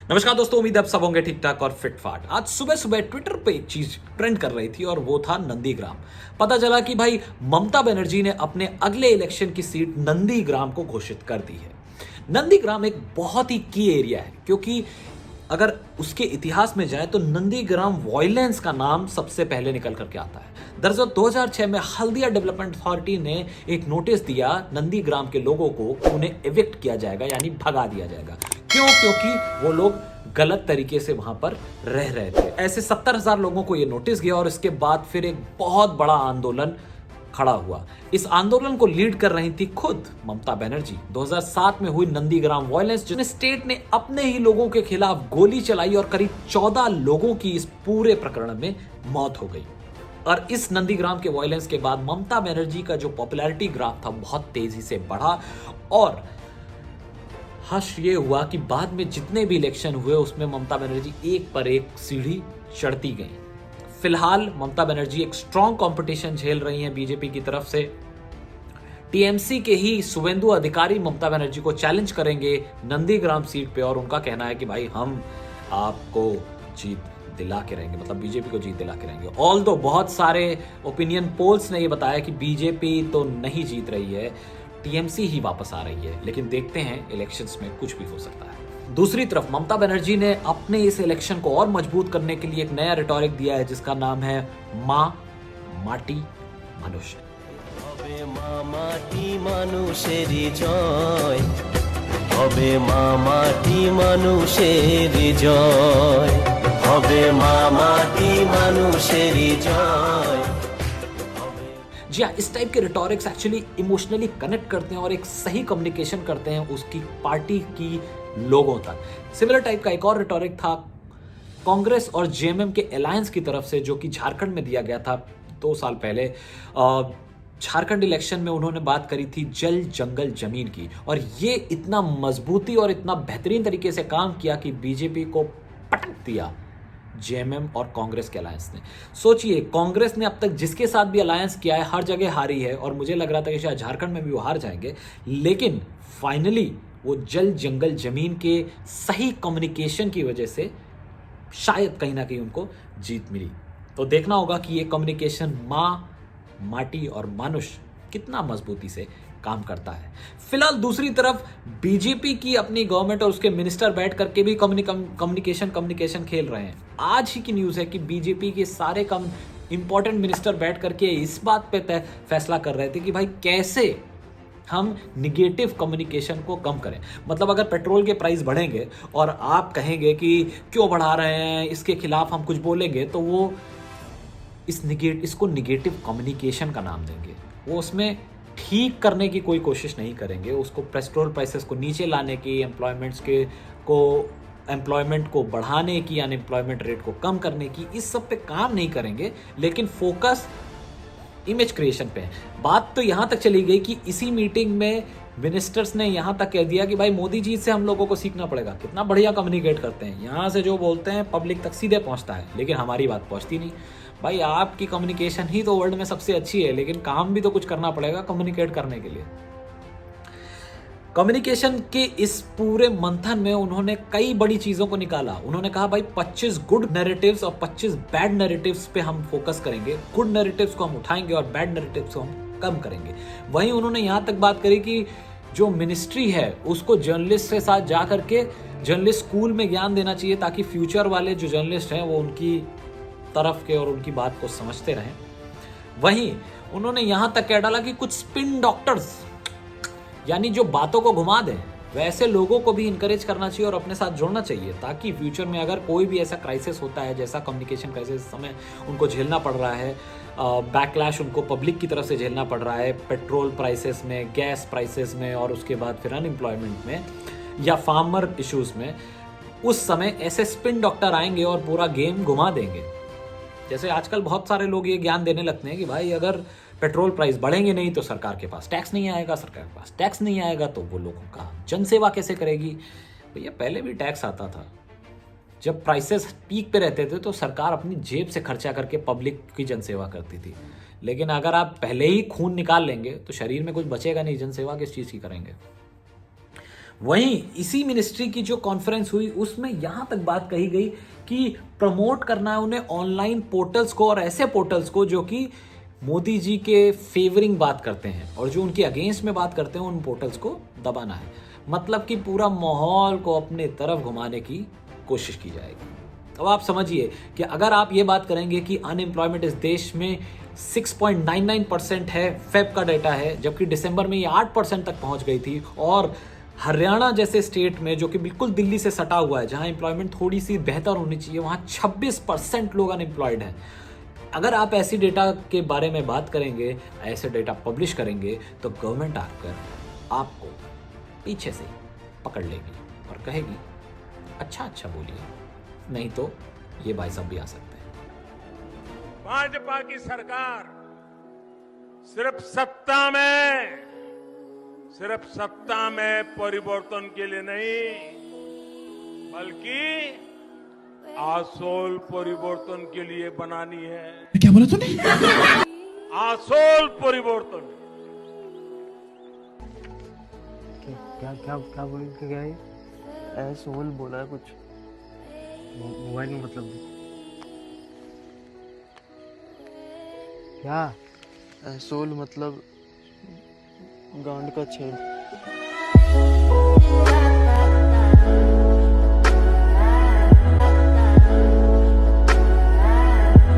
नमस्कार दोस्तों, उम्मीद है आप सब होंगे ठीक ठाक और फिट फाट। आज सुबह सुबह ट्विटर पे एक चीज ट्रेंड कर रही थी और वो था नंदीग्राम। पता चला कि भाई ममता बनर्जी ने अपने अगले इलेक्शन की सीट नंदीग्राम को घोषित कर दी है। नंदीग्राम एक बहुत ही की एरिया है क्योंकि अगर उसके इतिहास में जाए तो नंदीग्राम वॉयलेंस का नाम सबसे पहले निकल करके आता है। दरअसल 2006 में हल्दिया डेवलपमेंट अथॉरिटी ने एक नोटिस दिया नंदीग्राम के लोगों को कि उन्हें एविक्ट किया जाएगा, यानी भगा दिया जाएगा। क्यों? क्योंकि वो लोग गलत तरीके से वहां पर रह रहे थे। ऐसे 70,000 लोगों को यह नोटिस गया और इसके बाद फिर एक बहुत बड़ा आंदोलन खड़ा हुआ। इस आंदोलन को लीड कर रही थी खुद ममता बनर्जी। 2007 में हुई नंदीग्राम वायलेंस, जिसमें स्टेट ने अपने ही लोगों के खिलाफ गोली चलाई और करीब 14 लोगों की इस पूरे प्रकरण में मौत हो गई। और इस नंदीग्राम के वायलेंस के बाद ममता बनर्जी का जो पॉपुलैरिटी ग्राफ था बहुत तेजी से बढ़ा और हर्ष ये हुआ कि बाद में जितने भी इलेक्शन हुए उसमें ममता बनर्जी एक पर एक सीढ़ी चढ़ती गई। फिलहाल ममता बनर्जी एक स्ट्रॉन्ग कंपटीशन झेल रही हैं बीजेपी की तरफ से। टीएमसी के ही शुवेंदु अधिकारी ममता बनर्जी को चैलेंज करेंगे नंदीग्राम सीट पे और उनका कहना है कि भाई हम आपको जीत दिला के रहेंगे, मतलब बीजेपी को जीत दिला के रहेंगे। ऑल दो बहुत सारे ओपिनियन पोल्स ने ये बताया कि बीजेपी तो नहीं जीत रही है, टीएमसी ही वापस आ रही है, लेकिन देखते हैं इलेक्शंस में कुछ भी हो सकता है। दूसरी तरफ ममता बनर्जी ने अपने इस इलेक्शन को और मजबूत करने के लिए एक नया रिटॉरिक दिया है जिसका नाम है माँ माटी मनुष्य। হবে মা মাটি মানুষেরই জয়, হবে মা মাটি মানুষেরই জয়, হবে মা মাটি মানুষেরই জয়। जी हाँ, इस टाइप के रिटॉरिक्स एक्चुअली इमोशनली कनेक्ट करते हैं और एक सही कम्युनिकेशन करते हैं उसकी पार्टी की लोगों तक। सिमिलर टाइप का एक और रिटॉरिक था कांग्रेस और जेएमएम के अलायंस की तरफ से, जो कि झारखंड में दिया गया था 2 साल पहले। झारखंड इलेक्शन में उन्होंने बात करी थी जल जंगल जमीन की, और ये इतना मजबूती और इतना बेहतरीन तरीके से काम किया कि बीजेपी को पटक दिया जेएमएम और कांग्रेस के अलायंस ने। सोचिए, कांग्रेस ने अब तक जिसके साथ भी अलायंस किया है हर जगह हारी है और मुझे लग रहा था कि शायद झारखंड में भी वो हार जाएंगे, लेकिन फाइनली वो जल जंगल जमीन के सही कम्युनिकेशन की वजह से शायद कहीं ना कहीं उनको जीत मिली। तो देखना होगा कि ये कम्युनिकेशन माँ माटी और मनुष्य कितना मजबूती से काम करता है। फिलहाल दूसरी तरफ बीजेपी की अपनी गवर्नमेंट और उसके मिनिस्टर बैठ करके भी कम्युनिकेशन खेल रहे हैं। आज ही की न्यूज़ है कि बीजेपी के सारे इंपॉर्टेंट मिनिस्टर बैठ करके इस बात पे फैसला कर रहे थे कि भाई कैसे हम निगेटिव कम्युनिकेशन को कम करें। मतलब अगर पेट्रोल के प्राइस बढ़ेंगे और आप कहेंगे कि क्यों बढ़ा रहे हैं, इसके खिलाफ हम कुछ बोलेंगे, तो वो इसको निगेटिव कम्युनिकेशन का नाम देंगे। वो उसमें ठीक करने की कोई कोशिश नहीं करेंगे, उसको पेट्रोल प्राइसेस को नीचे लाने की, एम्प्लॉयमेंट को बढ़ाने की, अनएम्प्लॉयमेंट रेट को कम करने की, इस सब पे काम नहीं करेंगे, लेकिन फोकस इमेज क्रिएशन पे है। बात तो यहाँ तक चली गई कि इसी मीटिंग में मिनिस्टर्स ने यहाँ तक कह दिया कि भाई मोदी जी से हम लोगों को सीखना पड़ेगा, कितना बढ़िया कम्युनिकेट करते हैं, यहाँ से जो बोलते हैं पब्लिक तक सीधे पहुँचता है, लेकिन हमारी बात पहुँचती नहीं। भाई आपकी कम्युनिकेशन ही तो वर्ल्ड में सबसे अच्छी है, लेकिन काम भी तो कुछ करना पड़ेगा कम्युनिकेट करने के लिए। कम्युनिकेशन के इस पूरे मंथन में उन्होंने कई बड़ी चीजों को निकाला। उन्होंने कहा भाई 25 गुड नैरेटिव्स और 25 बैड नैरेटिव्स पे हम फोकस करेंगे, गुड नैरेटिव्स को हम उठाएंगे और बैड नैरेटिव्स को हम कम करेंगे। वहीं उन्होंने यहाँ तक बात करी कि जो मिनिस्ट्री है उसको जर्नलिस्ट के साथ जा करके जर्नलिस्ट स्कूल में ज्ञान देना चाहिए, ताकि फ्यूचर वाले जो जर्नलिस्ट हैं वो उनकी तरफ के और उनकी बात को समझते रहें। वहीं उन्होंने यहां तक कह डाला कि कुछ स्पिन डॉक्टर्स, यानी जो बातों को घुमा दें, वैसे लोगों को भी इनकरेज करना चाहिए और अपने साथ जोड़ना चाहिए, ताकि फ्यूचर में अगर कोई भी ऐसा क्राइसिस होता है, जैसा कम्युनिकेशन क्राइसिस समय उनको झेलना पड़ रहा है, बैकलैश उनको पब्लिक की तरफ से झेलना पड़ रहा है, पेट्रोल प्राइसेस में, गैस प्राइसेस में, और उसके बाद फिर अनएम्प्लॉयमेंट में या फार्मर इश्यूज में, उस समय ऐसे स्पिन डॉक्टर आएंगे और पूरा गेम घुमा देंगे। जैसे आजकल बहुत सारे लोग ये ज्ञान देने लगते हैं कि भाई अगर पेट्रोल प्राइस बढ़ेंगे नहीं तो सरकार के पास टैक्स नहीं आएगा, सरकार के पास टैक्स नहीं आएगा तो वो लोगों का जनसेवा कैसे करेगी। भैया पहले भी टैक्स आता था, जब प्राइसेस पीक पे रहते थे तो सरकार अपनी जेब से खर्चा करके पब्लिक की जनसेवा करती थी, लेकिन अगर आप पहले ही खून निकाल लेंगे तो शरीर में कुछ बचेगा नहीं, जनसेवा किस चीज़ की करेंगे। वहीं इसी मिनिस्ट्री की जो कॉन्फ्रेंस हुई उसमें यहां तक बात कही गई कि प्रमोट करना है उन्हें ऑनलाइन पोर्टल्स को और ऐसे पोर्टल्स को जो कि मोदी जी के फेवरिंग बात करते हैं और जो उनके अगेंस्ट में बात करते हैं उन पोर्टल्स को दबाना है। मतलब कि पूरा माहौल को अपने तरफ घुमाने की कोशिश की जाएगी। अब आप समझिए कि अगर आप ये बात करेंगे कि अनएम्प्लॉयमेंट इस देश में 6.99% है, फेब का डेटा है, जबकि दिसंबर में ये 8% तक पहुंच गई थी, और हरियाणा जैसे स्टेट में जो कि बिल्कुल दिल्ली से सटा हुआ है, जहां एम्प्लॉयमेंट थोड़ी सी बेहतर होनी चाहिए, वहां 26% लोग अनएम्प्लॉयड हैं। अगर आप ऐसी डेटा के बारे में बात करेंगे, ऐसे डेटा पब्लिश करेंगे, तो गवर्नमेंट आकर आपको पीछे से पकड़ लेगी और कहेगी अच्छा अच्छा बोलिए, नहीं तो ये भाई साहब भी आ सकते हैं। भाजपा की सरकार सिर्फ सत्ता में परिवर्तन के लिए नहीं, बल्कि आसोल परिवर्तन के लिए बनानी है। क्या बोला तूने? आसोल परिवर्तन। क्या क्या क्या बोल के गया ये? ऐसोल बोला है कुछ। मोबाइल में मतलब क्या? ऐसोल मतलब गांड का छेद।